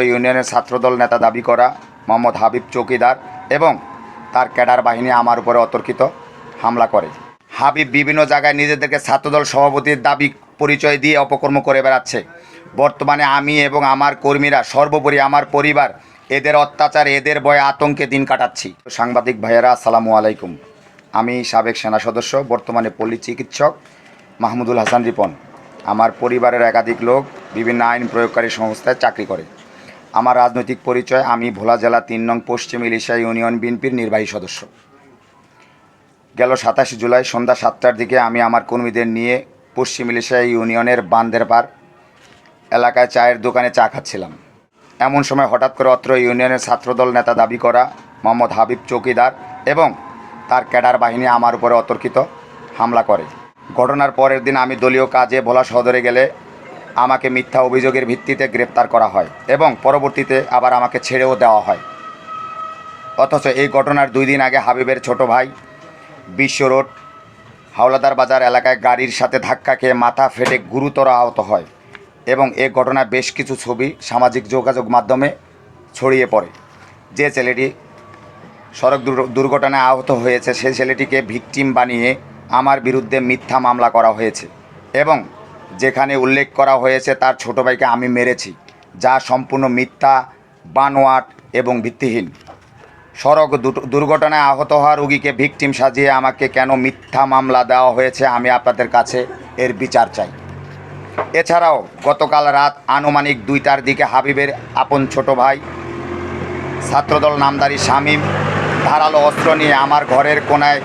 ইউনিয়নের ছাত্রদল নেতা দাবি করা মোহাম্মদ হাবিব চৌকিদার এবং তার ক্যাডার বাহিনী আমার উপরে অতর্কিত হামলা করে। হাবিব বিভিন্ন জায়গায় নিজেদেরকে ছাত্রদল সভাপতির দাবি পরিচয় দিয়ে অপকর্ম করে বেড়াচ্ছে। বর্তমানে আমি এবং আমার কর্মীরা, সর্বোপরি আমার পরিবার এদের অত্যাচার, এদের ভয়ে আতঙ্কে দিন কাটাচ্ছি। সাংবাদিক ভাইয়েরা, আসসালামু আলাইকুম। আমি সাবেক সেনা সদস্য, বর্তমানে পল্লী চিকিৎসক মাহমুদুল হাসান রিপন। আমার পরিবারের একাধিক লোক বিভিন্ন আইন প্রয়োগকারী সংস্থায় চাকরি করে। আমার রাজনৈতিক পরিচয়, আমি ভোলা জেলা ৩ নং পশ্চিম ইলিশা ইউনিয়ন বিএনপির নির্বাহী সদস্য। গেল ২৭ জুলাই সন্ধ্যা ৭টার দিকে আমি আমার কর্মীদের নিয়ে পশ্চিম ইলিশা ইউনিয়নের বান্দেরপাড় এলাকায় চায়ের দোকানে চা খাচ্ছিলাম। এমন সময় হঠাৎ করে অত্র ইউনিয়নের ছাত্রদল নেতা দাবি করা মোহাম্মদ হাবিব চৌকিদার এবং তার ক্যাডার বাহিনী আমার উপরে অতর্কিত হামলা করে। ঘটনার পরের দিন আমি দলীয় কাজে ভোলা সদরে গেলে আমাকে মিথ্যা অভিযোগের ভিত্তিতে গ্রেপ্তার করা হয় এবং পরবর্তীতে আবার আমাকে ছেড়েও দেওয়া হয়। অথচ এই ঘটনার 2 দিন আগে হাবিবের ছোট ভাই বিশ্ব রোড হাওলাদার বাজার এলাকায় গাড়ির সাথে ধাক্কা খেয়ে মাথা ফেটে গুরুতর আহত হয় এবং এ ঘটনার বেশ কিছু ছবি সামাজিক যোগাযোগ মাধ্যমে ছড়িয়ে পড়ে। যে ছেলেটি সড়ক দুর্ঘটনায় আহত হয়েছে সেই ছেলেটিকে ভিকটিম বানিয়ে আমার বিরুদ্ধে মিথ্যা মামলা করা হয়েছে এবং যেখানে উল্লেখ করা হয়েছে তার ছোট ভাইকে আমি মেরেছি, যা সম্পূর্ণ মিথ্যা, বানোয়াট এবং ভিত্তিহীন। সড়ক দুর্ঘটনায় আহত হওয়া রোগীকে ভিকটিম সাজিয়ে আমাকে কেন মিথ্যা মামলা দেওয়া হয়েছে, আমি আপনাদের কাছে এর বিচার চাই। এছাড়াও গতকাল রাত আনুমানিক 2টার দিকে হাবিবের আপন ছোট ভাই ছাত্রদল নামধারী শামীম ধারালো অস্ত্র নিয়ে আমার ঘরের কোনায়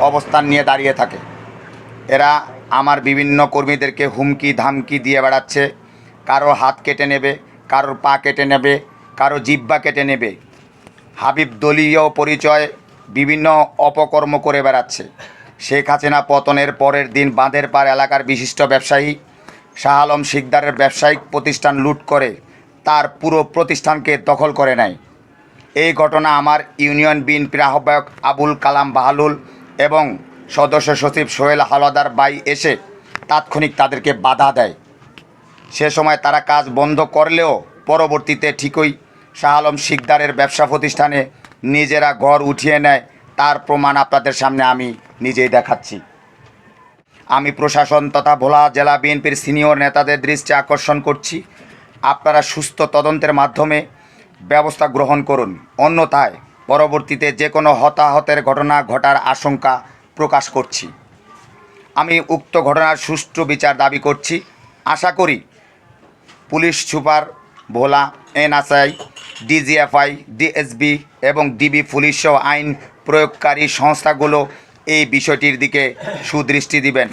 অবস্থান নিয়ে দাঁড়িয়ে থাকে। এরা আমার বিভিন্ন কর্মীদেরকে হুমকি ধামকি দিয়ে বেড়াচ্ছে। কারোর হাত কেটে নেবে, কারোর পা কেটে নেবে, কারো জিহ্বা কেটে নেবে। হাবিব দলীয় পরিচয় বিভিন্ন অপকর্ম করে বেড়াচ্ছে। শেখ হাসিনা পতনের পরের দিন বাঁধেরপাড় এলাকার বিশিষ্ট ব্যবসায়ী শাহ আলম শিকদারের ব্যবসায়িক প্রতিষ্ঠান লুট করে তার পুরো প্রতিষ্ঠানকে দখল করে নেয়। এই ঘটনা আমার ইউনিয়ন বিএনপির আহ্বায়ক আবুল কালাম বাহালুল এবং সদস্য সচিব সোহেল হাওলাদার বাই এসে তাৎক্ষণিক তাদেরকে বাধা দেয়। সে সময় তারা কাজ বন্ধ করলেও পরবর্তীতে ঠিকই শাহ আলম শিকদারের ব্যবসা প্রতিষ্ঠানে নিজেরা ঘর উঠিয়ে নেয়। তার প্রমাণ আপনাদের সামনে আমি নিজেই দেখাচ্ছি। আমি প্রশাসন তথা ভোলা জেলা বিএনপির সিনিয়র নেতাদের দৃষ্টি আকর্ষণ করছি, আপনারা সুস্থ তদন্তের মাধ্যমে ব্যবস্থা গ্রহণ করুন, অন্যথায় পরবর্তীতে যে কোনো হতাহতের ঘটনা ঘটার আশঙ্কা প্রকাশ করছি। আমি উক্ত ঘটনার সুষ্ঠু বিচার দাবি করছি। আশা করি পুলিশ সুপার ভোলা, এনএসআই, ডিজিএফআই, ডিএসবি এবং ডিবি পুলিশ সহ আইন প্রয়োগকারী সংস্থাগুলো এই বিষয়টির দিকে সুদৃষ্টি দিবেন।